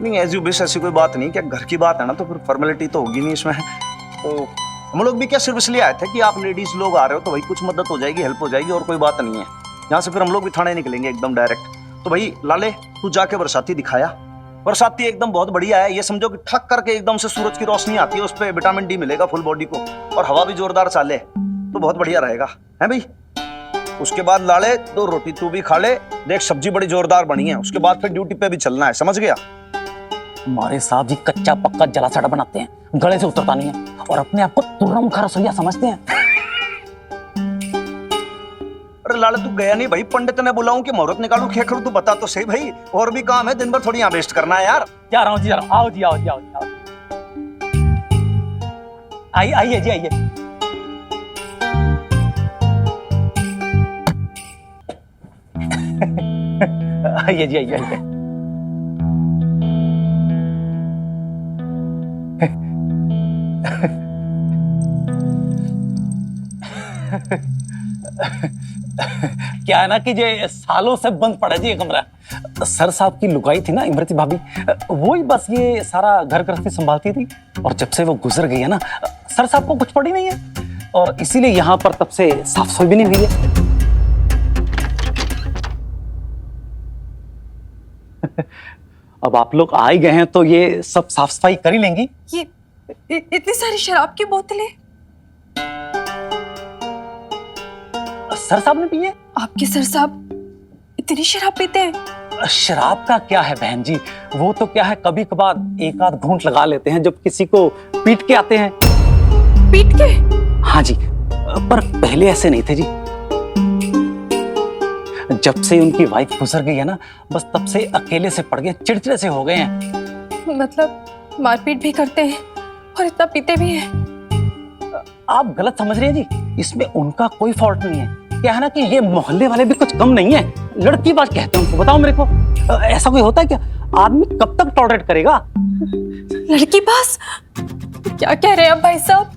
नहीं एज यू विश, ऐसी कोई बात नहीं, क्या घर की बात है ना, तो फिर फॉर्मेलिटी तो होगी नहीं इसमें। तो हम लोग भी क्या सिर्फ इसलिए आए थे कि आप लेडीज लोग आ रहे हो तो भाई कुछ मदद हो जाएगी, हेल्प हो जाएगी, और कोई बात नहीं है। यहाँ से फिर हम लोग भी थाने निकलेंगे एकदम डायरेक्ट। तो भाई लाले, तू जाके बरसाती दिखाया। बरसाती एकदम बहुत बढ़िया है, ये समझो कि ठक करके एकदम से सूरज की रोशनी आती है, उस पर विटामिन डी मिलेगा फुल बॉडी को, और हवा भी जोरदार चाले, तो बहुत बढ़िया रहेगा, है भाई। उसके बाद लाले 2 रोटी तू भी खा ले, देख सब्जी बड़ी जोरदार बनी है, उसके बाद फिर ड्यूटी पे भी चलना है, समझ गया? हमारे साहब जी कच्चा पक्का जला सड़ा बनाते हैं, गले से उतरता नहीं है, और अपने आप को तुर्रम खा रसोइया समझते हैं। अरे लाले तू गया नहीं भाई, पंडित ने बुलाऊं कि मुहूर्त निकालूं, खेखरू तू बता तो सही भाई, और भी काम है, दिन भर थोड़ी यहाँ वेस्ट करना है यार। जा रहा हूँ जी, जा रहा हूँ। आओ जी, आओ जी, आओ जी, आओ। आइए जी, आइए। आइए जी, आइए। क्या है ना कि ये सालों से बंद पड़ा जी ये कमरा। सर साहब की लुगाई थी ना इमरती भाभी, वो ही बस ये सारा घर गृहस्थी संभालती थी, और जब से वो गुजर गई है ना, सर साहब को कुछ पड़ी नहीं है, और इसीलिए यहाँ पर तब से साफ सफाई भी नहीं हुई है। अब आप लोग आ ही गए हैं तो ये सब साफ सफाई कर ही लेंगी। ये इतनी सारी शराब की बोतलें सर साहब ने पी है? आपके सर साहब इतनी शराब पीते हैं? शराब का क्या है बहन जी, वो तो क्या है कभी कभार एक आध घूंट लगा लेते हैं जब किसी को पीट के आते हैं। पीट के? हाँ जी, पर पहले ऐसे नहीं थे जी। जब से उनकी वाइफ गुजर गई है ना, बस तब से अकेले से पड़ गए, चिड़चिड़े से हो गए हैं। मतलब मारपीट भी करते हैं और इतना पीते भी हैं? आप गलत समझ रहे हैं जी, इसमें उनका कोई फॉल्ट नहीं है। क्या है ना कि ये मोहल्ले वाले भी कुछ कम नहीं है, लड़की बात कहते हैं उनको। बताओ मेरे को, ऐसा कोई होता है क्या? आदमी कब तक टॉलरेट करेगा? लड़की बास? क्या कह रहे हैं आप भाई साहब?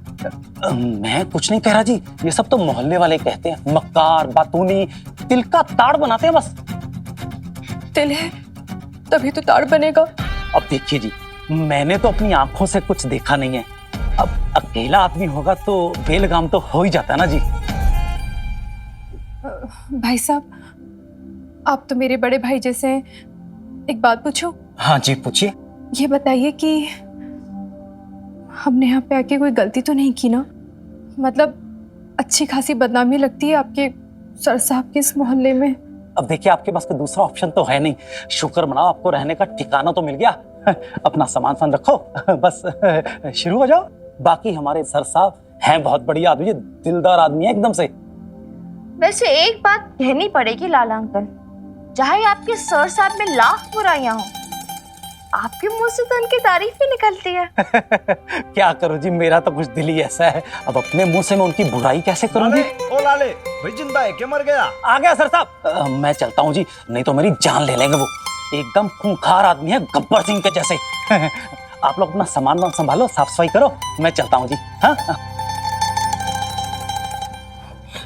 मैं कुछ नहीं कह रहा जी, ये सब तो मोहल्ले वाले कहते हैं। मक्कार, बातूनी, तिल का ताड़ बनाते हैं बस। तिल है तभी तो ताड़ बनेगा। अब देखिए जी, मैंने तो अपनी आंखों से कुछ देखा नहीं है, अब अकेला आदमी होगा तो बेलगाम तो हो ही जाता है ना जी। भाई साहब, आप तो मेरे बड़े भाई जैसे हैं, एक बात पूछूं? हाँ जी पूछिए। ये बताइए कि हमने यहाँ पे आके कोई गलती तो नहीं की ना? मतलब अच्छी खासी बदनामी लगती है आपके सर साहब के इस मोहल्ले में। अब देखिए, आपके पास कोई दूसरा ऑप्शन तो है नहीं। शुक्र मनाओ, आपको रहने का ठिकाना तो मिल गया। अपना सामान रखो, बस शुरू हो जाओ। बाकी हमारे सर साहब हैं बहुत बढ़िया आदमी, दिलदार आदमी है एकदम से। वैसे एक बात कहनी पड़ेगी लाला अंकल, चाहे आपके सर साहब में लाख बुराइयां हो, आपके मुंह से तो उनकी तारीफ ही निकलती है। क्या करूं जी, मेरा तो कुछ दिल ही ऐसा है, अब अपने मुंह से मैं उनकी बुराई कैसे करूंगी? ओ लाले भाई, जिंदा है क्या मर गया? आ गया सर साहब। मैं चलता हूँ जी, नहीं तो मेरी जान ले लेंगे वो। एकदम खूंखार आदमी है, गब्बर सिंह के जैसे। आप लोग अपना सामान संभालो, साफ सफाई करो, मैं चलता हूँ जी।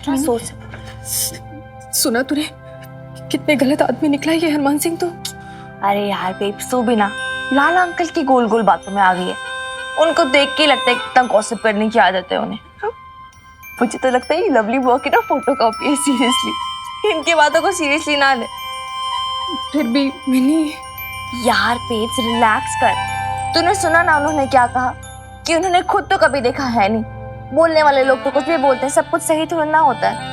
हाँ सोच सुना तूने कितने गलत आदमी निकला ये हनुमान सिंह तो। अरे यार बेबसू भी ना लाला अंकल की गोल गोल बातों में आ गई है। उनको देख के लगता है कितना गॉसिप करने की आदत है उन्हें। मुझे तो लगता है ये लवली बुआ की ना फोटो कॉपी है, सीरियसली इनकी बातों को सीरियसली ना ले। फिर भी मिनी यार पेट्स रिलैक्स कर। तूने सुना ना उन्होंने क्या कहा कि उन्होंने खुद तो कभी देखा है नहीं। बोलने वाले लोग तो कुछ भी बोलते हैं, सब कुछ सही थोड़ा ना होता है।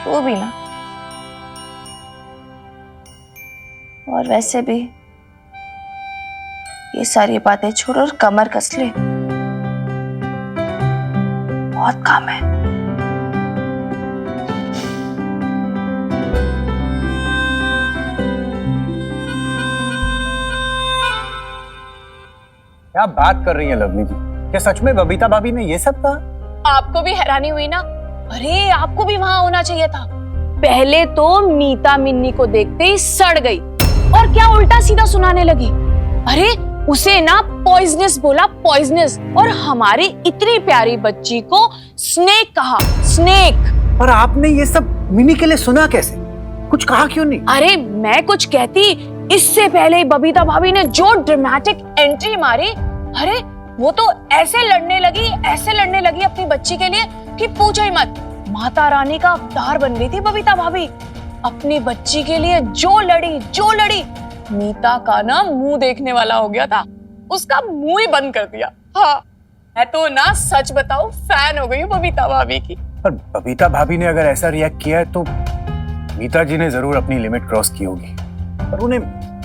वो भी ना, और वैसे भी ये सारी बातें छोड़ और कमर कस ले, बहुत काम है। क्या बात कर रही हैं लवली जी? क्या सच में बबीता भाभी ने ये सब कहा? आपको भी हैरानी हुई ना? अरे आपको भी वहां होना चाहिए था। पहले तो मीता मिन्नी को देखते ही सड़ गई और क्या उल्टा सीधा सुनाने लगी। अरे उसे ना पॉइजनस बोला, पॉइजनस, और हमारी इतनी प्यारी बच्ची को स्नेक कहा, स्नेक। और आपने ये सब मिनी के लिए सुना कैसे? कुछ कहा क्यों नहीं? अरे मैं कुछ कहती इससे पहले ही बबीता भाभी ने जो ड्रामेटिक एंट्री मारी, अरे वो तो ऐसे लड़ने लगी अपनी बच्ची के लिए कि पूछो ही मत। माता रानी का अवतार बन गई थी बबीता भाभी। अपनी बच्ची के लिए जो लड़ी, मीता का ना मुंह देखने वाला हो गया था, उसका मुंह ही बंद कर दिया। हाँ, मैं तो ना सच बताऊं फैन हो गई हूँ बबीता भाभी की। पर बबीता भाभी ने अगर ऐसा रिएक्ट किया है तो मीता जी ने जरूर अपनी लिमिट क्रॉस की होगी। पर उन्हें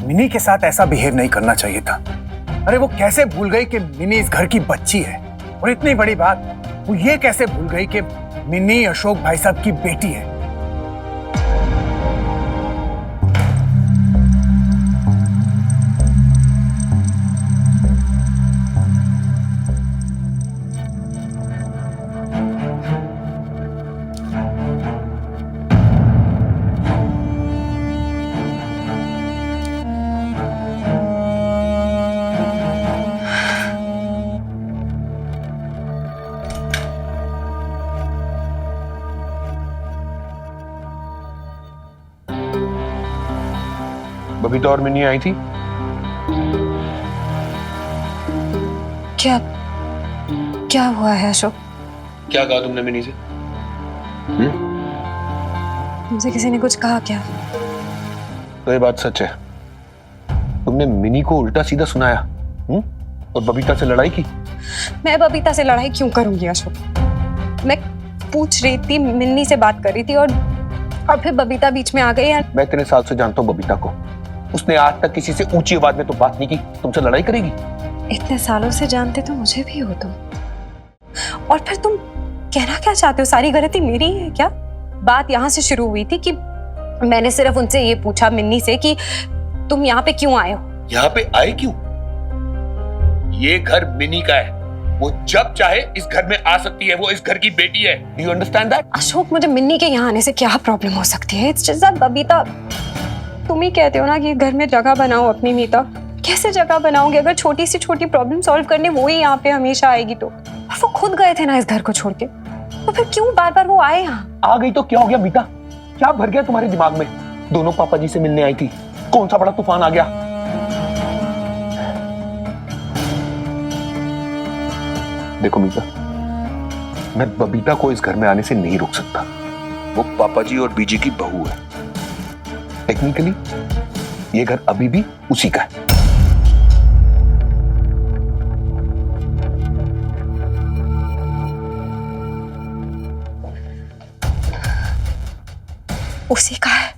मिनी के साथ ऐसा बिहेव नहीं करना चाहिए था। अरे वो कैसे भूल गई कि मिनी इस घर की बच्ची है? और इतनी बड़ी बात, वो ये कैसे भूल गई कि मिनी अशोक भाई साहब की बेटी है? बबीता और मिनी आई थी। क्या हुआ है अशोक? क्या कहा तुमने मिनी से? तुमसे किसी ने कुछ कहा क्या? तो ये बात सच है, तुमने मिनी को उल्टा सीधा सुनाया और बबीता से लड़ाई की। मैं बबीता से लड़ाई क्यों करूंगी अशोक? मैं पूछ रही थी, मिन्नी से बात कर रही थी और फिर बबीता बीच में आ गई है। मैं इतने साल से जानता हूँ बबीता को, उसने आज तक किसी से ऊंची आवाज में तो बात नहीं की। तुमसे लड़ाई करेगी? इतने सालों से जानते तो मुझे भी हो तुम। और फिर तुम कहना क्या चाहते हो? सारी गलती मेरी है क्या? बात यहाँ से शुरू हुई थी कि मैंने सिर्फ उनसे ये पूछा, मिन्नी से, कि तुम यहाँ पे क्यों आए हो? यहाँ पे आए क्यों? ये घर मिनी का है, वो जब चाहे इस घर में आ सकती है, वो इस घर की बेटी है। Do you understand that? Ashok, मुझे मिन्नी के यहाँ आने से क्या प्रॉब्लम हो सकती है? इट्स जस्ट दैट बबीता, तुम ही कहते हो ना कि घर में जगह बनाओ अपनी। मीता कैसे जगह बनाओगे? अगर छोटी से छोटी प्रॉब्लम सॉल्व करने वो ही यहाँ पे हमेशा आएगी तो। और वो खुद गए थे ना इस घर को छोड़ के, तो फिर क्यों बार बार वो आए यहाँ? आ गई तो क्या हो गया मीता? क्या भर गया तुम्हारे दिमाग में? दोनों पापा जी से मिलने आई थी, कौन सा बड़ा तूफान आ गया? देखो मीता, मैं बबीता को इस घर में आने से नहीं रोक सकता। वो पापा जी और बीजी की बहू है। टेक्निकली ये घर अभी भी उसी का है। उसी का है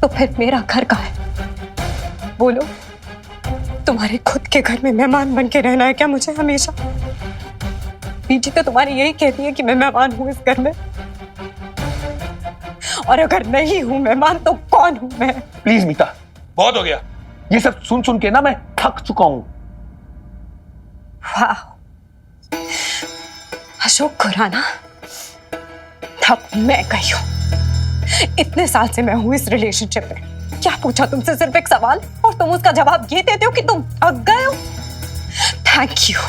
तो फिर मेरा घर कहाँ है? बोलो, तुम्हारे खुद के घर में मेहमान बन के रहना है क्या मुझे हमेशा? बीजी तो तुम्हारी यही कहती है कि मैं मेहमान हूं इस घर में, और अगर नहीं हूं मेहमान तो कौन हूं मैं? प्लीज मीता, बहुत हो गया। ये सब सुन सुन के ना मैं थक चुका हूं। वाह, अशोक खुराना, थक मैं गई हूं। इतने साल से मैं हूं इस रिलेशनशिप में। क्या पूछा तुमसे? सिर्फ एक सवाल, और तुम उसका जवाब ये देते हो कि तुम थक गए हो। Thank you.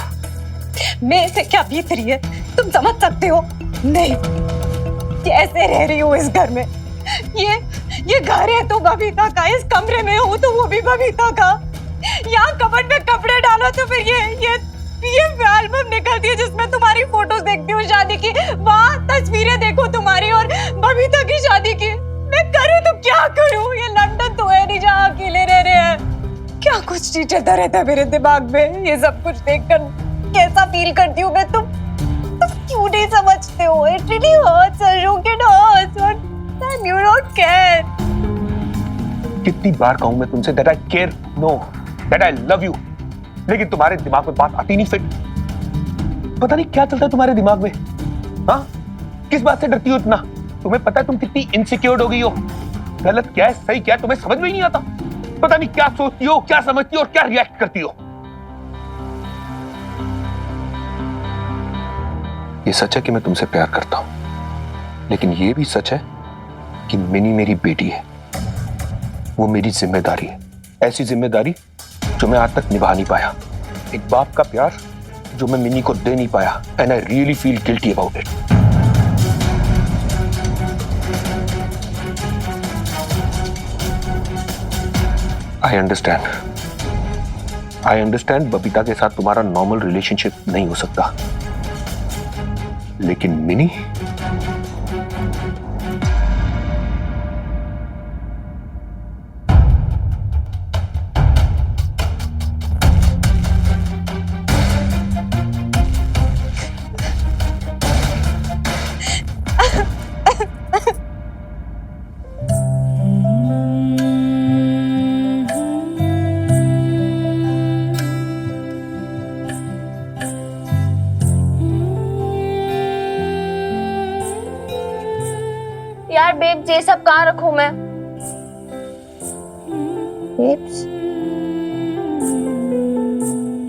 मेरे से क्या बीत रही है तुम समझ सकते हो? नहीं, कैसे रह रही हो इस घर में? ये घर है तो बबीता का, इस कमरे में हूँ तो वो भी बबीता का। यहाँ कबर्ड में कपड़े डालो तो फिर ये एल्बम निकलती है जिसमें तुम्हारी फोटोज देखती हूँ शादी की। वहाँ तस्वीरें देखो तुम्हारी और बबीता की शादी की। मैं करूँ तो क्या करूँ? ये लंदन तो है नहीं जहाँ अकेले रह रहे हैं। क्या कुछ चीजें चलता रहता है मेरे दिमाग में। ये सब कुछ देखकर कैसा फील करती हूँ मैं। तुम क्यों नहीं समझते हो? It really hurts, Ashok, it hurts, and you don't care. कितनी बार कहूं मैं तुमसे that I care? No, that I love you. लेकिन तुम्हारे दिमाग में बात आती नहीं फिट। पता नहीं क्या चलता है तुम्हारे दिमाग में। हाँ, किस बात से डरती हो इतना? तुम्हें पता है तुम कितनी इनसिक्योर्ड हो गई हो? गलत क्या है सही क्या है तुम्हें समझ में ही नहीं आता। पता नहीं क्या सोचती हो, क्या समझती हो और क्या रिएक्ट करती हो। ये सच है कि मैं तुमसे प्यार करता हूं, लेकिन ये भी सच है कि मिनी मेरी बेटी है, वो मेरी जिम्मेदारी है। ऐसी जिम्मेदारी जो मैं आज तक निभा नहीं पाया। एक बाप का प्यार जो मैं मिनी को दे नहीं पाया, and I really feel guilty about it. I understand Babita के साथ तुम्हारा नॉर्मल रिलेशनशिप नहीं हो सकता, लेकिन मिनी, यार बेब्स, ये सब कहाँ रखूं मैं? बेब्स,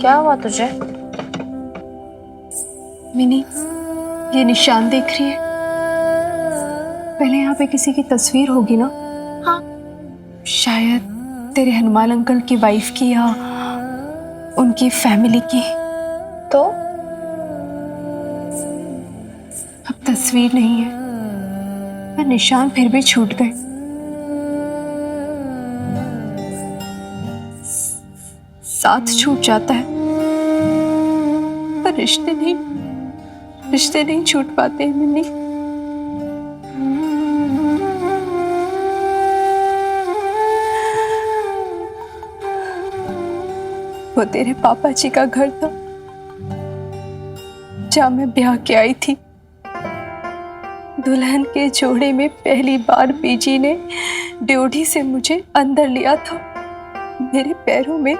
क्या हुआ तुझे? मिनी, ये निशान देख रही है? पहले यहाँ पे किसी की तस्वीर होगी ना? हाँ। शायद तेरे हनुमान अंकल की वाइफ की या उनकी फैमिली की। तो अब तस्वीर नहीं है, पर निशान फिर भी छूट गए। साथ छूट जाता है, पर रिश्ते नहीं छूट पाते हैं मिनी। वो तेरे पापा जी का घर था जहाँ मैं ब्याह के आई थी। दुल्हन के जोड़े में पहली बार बीजी ने ड्योढ़ी से मुझे अंदर लिया था। मेरे पैरों में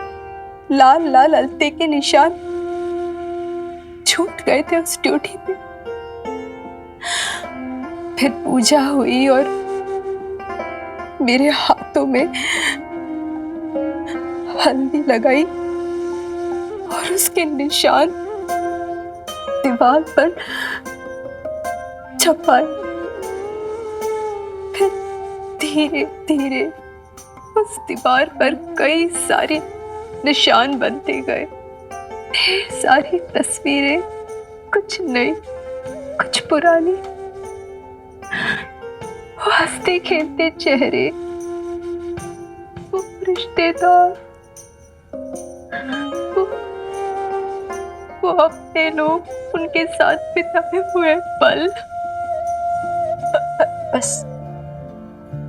लाल लाल अलते के निशान छूट गए थे उस ड्योढ़ी पे। फिर पूजा हुई और मेरे हाथों में हल्दी लगाई और उसके निशान दीवार पर छपाए। फिर धीरे धीरे उस दीवार पर कई सारे निशान बनते गए। ढेर सारी तस्वीरें, कुछ नई कुछ पुरानी, वो हंसते खेलते चेहरे, वो रिश्तेदार, वो अपने लोग, उनके साथ बिताए हुए पल।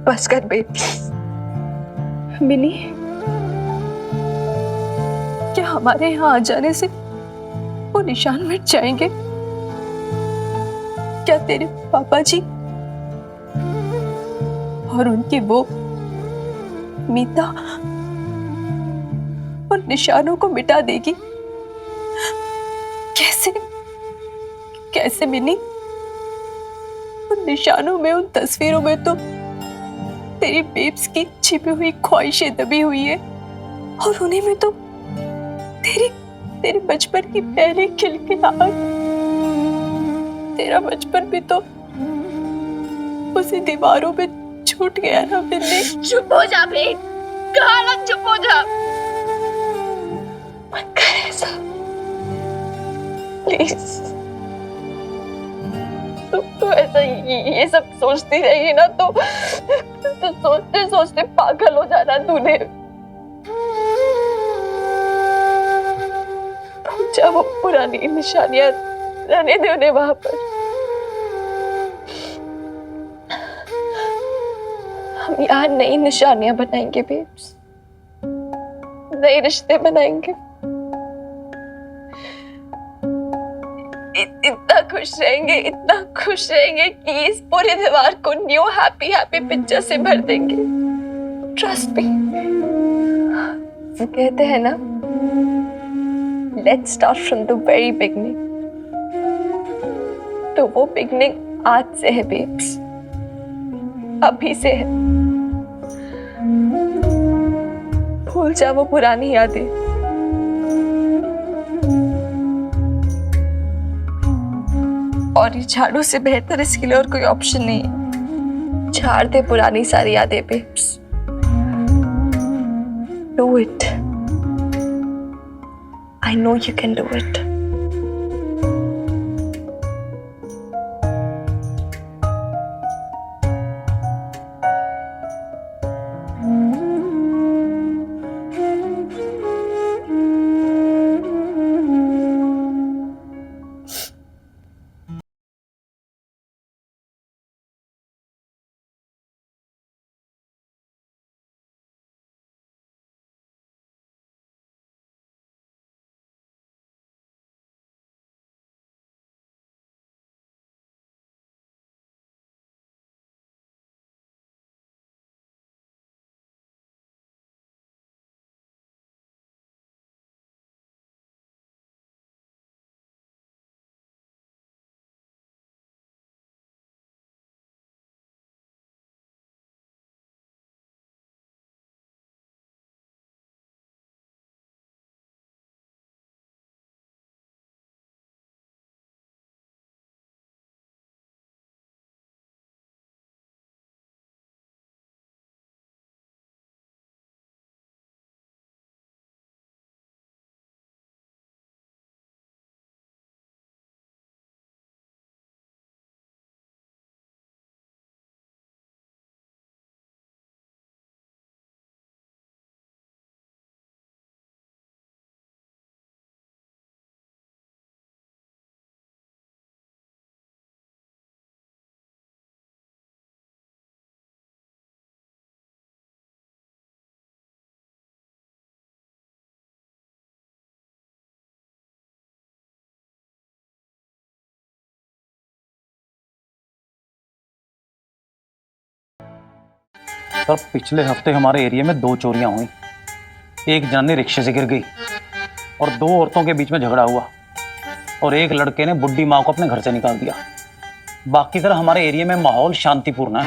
बस कर बेटी। मिनी, क्या हमारे यहाँ आ जाने से वो निशान मिट जाएंगे? क्या तेरे पापा जी और उनकी वो मीता उन निशानों को मिटा देगी? कैसे मिनी? उन निशानों में, उन तस्वीरों में तो तेरी बेब्स की छिपी हुई ख्वाहिशें दबी हुई है, और उन्हीं में तो तेरे बचपन की पहली खिलखिलाहट। तेरा बचपन भी तो उसी दीवारों पे छूट गया ना मिनी। चुप हो जा बेट, कहा ना चुप हो जा। मत कर ऐसा प्लीज। तो ऐसा ये सब सोचती रहेगी ना तो सोचते सोचते पागल हो जाना तूने। जा वो पुरानी निशानियां रहने दे उन्हें वहां पर। हम यहाँ नई निशानियां बनाएंगे बेब्स, नए रिश्ते बनाएंगे। इतना खुश रहेंगे कि इस पूरी दीवार को न्यू हैप्पी पिक्चर से भर देंगे। Trust me. वो कहते हैं ना, let's start from the very beginning. तो वो बिगनिंग आज से है बेब्स, अभी से है। भूल जा वो पुरानी यादें। और ये झाड़ू से बेहतर इसके लिए और कोई ऑप्शन नहीं है। झाड़ दे पुरानी सारी यादें babes. Do it. I know you can do it. Sir पिछले हफ्ते हमारे एरिया में 2 चोरियां हुई। एक जनानी रिक्शे से गिर गई और 2 औरतों के बीच में झगड़ा हुआ और एक लड़के ने बुड्ढी माँ को अपने घर से निकाल दिया। बाकी तरह हमारे एरिया में माहौल शांतिपूर्ण है।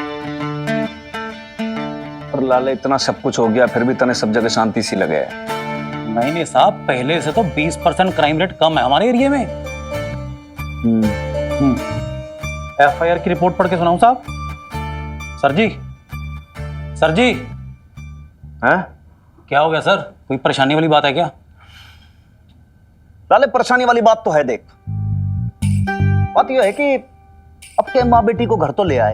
पर लाले इतना सब कुछ हो गया फिर भी तने सब जगह शांति सी लगे है। नहीं नहीं साहब, पहले से तो 20% क्राइम रेट कम है हमारे एरिया में। FIR की रिपोर्ट पढ़ के सुनाऊं साहब? सर जी हैं? क्या हो गया सर? कोई परेशानी वाली बात है क्या? लाले परेशानी वाली बात तो है। देख, बात यह है कि अब के माँ बेटी को घर तो ले आए,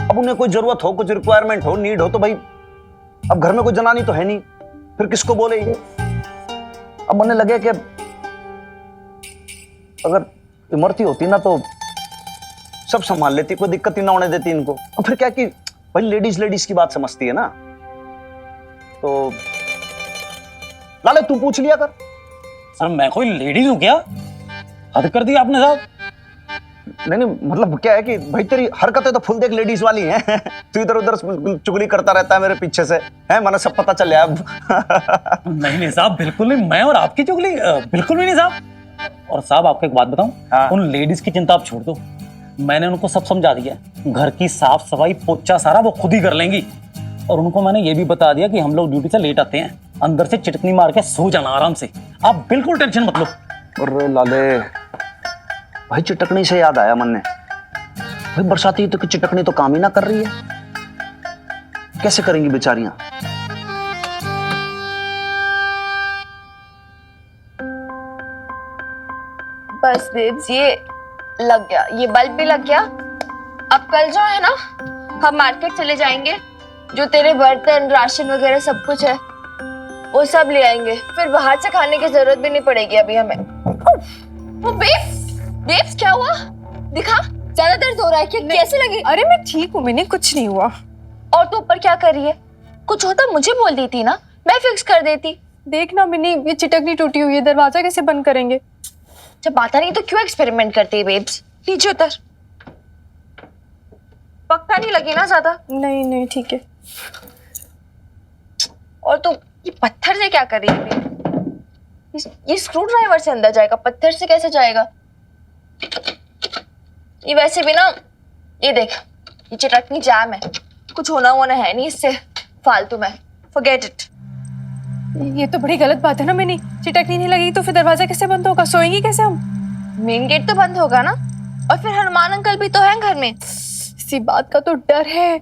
अब उन्हें कोई जरूरत हो, कुछ रिक्वायरमेंट हो, नीड हो तो भाई अब घर में कोई जनानी तो है नहीं, फिर किसको बोले ये। अब मन लगे कि अगर इमरती होती ना तो सब संभाल लेती, कोई दिक्कत ही ना होने देती इनको। और फिर क्या कि भाई लेडीज की बात समझती है ना। तो लाले तू पूछ लिया कर। सर मैं कोई लेडीज हूं क्या? हद कर दी आपने साहब। नहीं मतलब क्या है कि भाई तेरी हरकतें तो फुल देख लेडीज वाली हैं। तू इधर उधर चुगली करता रहता है मेरे पीछे से, है मैंने सब पता चल अब। नहीं साहब, बिल्कुल नहीं। मैं और आपकी चुगली बिल्कुल भी नहीं साहब। और साहब आपको एक बात बताऊं, हाँ। उन लेडीज की चिंता आप छोड़ दो, मैंने उनको सब समझा दिया। घर की साफ सफाई पोछा सारा वो खुद ही कर लेंगी। और उनको मैंने ये भी बता दिया कि हम लोग ड्यूटी से लेट आते हैं, अंदर से चिटकनी मार के सो जाना आराम से। आप बिल्कुल टेंशन मत लो। अरे लाले भाई, चिटकनी से याद आया मन ने, भाई बरसाती तो की चिटकनी तो काम ही ना कर रही है, कैसे करेंगी बेचारियां। बस बेब्स, ये लग गया, ये बल्ब भी लग गया। अब कल जो है ना, हम मार्केट चले जाएंगे, जो तेरे बर्तन राशन वगैरह सब कुछ है वो सब ले आएंगे। फिर बाहर से खाने की जरूरत भी नहीं पड़ेगी अभी हमें। वो बेब्स क्या हुआ? दिखा, ज्यादा दर्द हो रहा है क्या? कैसे लगी? अरे मैं ठीक हूँ, मैंने कुछ नहीं हुआ। और तू ऊपर क्या कर रही है? कुछ होता मुझे बोल देती ना, मैं फिक्स कर देती। देखना मिनी, ये चिटकनी टूटी हुई है, दरवाजा कैसे बंद करेंगे? जब आता नहीं तो क्यों एक्सपेरिमेंट करती है बेब्स? नीचे उतर। पक्का नहीं लगी ना ज्यादा? नहीं ठीक है। और तू ये पत्थर से क्या कर रही है? ये स्क्रू ड्राइवर से अंदर जाएगा, पत्थर से कैसे जाएगा? ये वैसे भी ना, ये देख, ये चटनी जाम है, कुछ होना वोना है नहीं इससे, फालतू में, फॉरगेट इट। ये तो बड़ी गलत बात है ना मिनी, चिटकनी नहीं लगेगी तो फिर दरवाजा कैसे बंद होगा, सोएंगी कैसे हम? मेन गेट तो बंद होगा ना, और फिर हनुमान अंकल भी तो हैं घर में। इसी बात का तो डर है।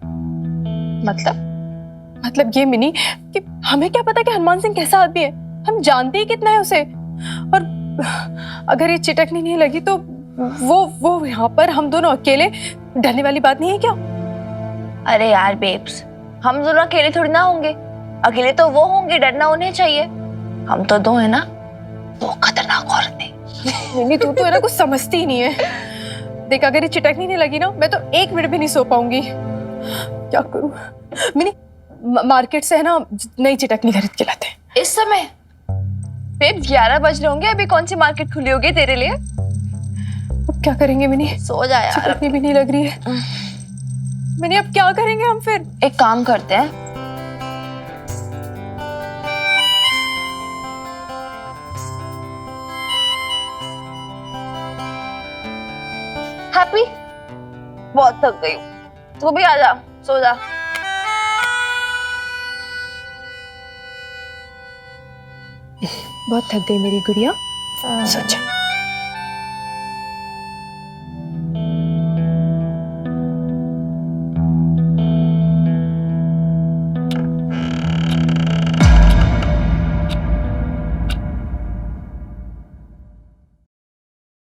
मतलब ये मिनी कि हमें क्या पता कि हनुमान सिंह कैसा आदमी है, हम जानते ही कितना है उसे। और अगर ये चिटकनी नहीं लगी तो वो यहाँ पर हम दोनों अकेले, डरने वाली बात नहीं है क्या? अरे यार बेब्स, हम दोनों अकेले थोड़ी ना होंगे, अकेले तो वो होंगे, डरना उन्हें चाहिए। हम तो दो है ना, दो खतरनाक औरतें। मिनी तू तो है ना कुछ समझती ही नहीं है। देख अगर ये चिटकनी नहीं लगी ना, मैं तो 1 मिनट भी नहीं सो पाऊंगी। क्या करूं मिनी, मार्केट से है ना नई चिटकनी खरीद के लाते हैं। इस समय बेब्स 11 बज रहे होंगे, अभी कौन सी मार्केट खुली होगी तेरे लिए? अब क्या करेंगे मिनी? सो जा यार, चिटकनी भी नहीं लग रही है। मिनी अब क्या करेंगे हम फिर? एक काम करते हैं, हैप्पी, बहुत थक गई हूँ, तू भी आ जा, सो जा। बहुत थक गई मेरी गुड़िया, सो जा।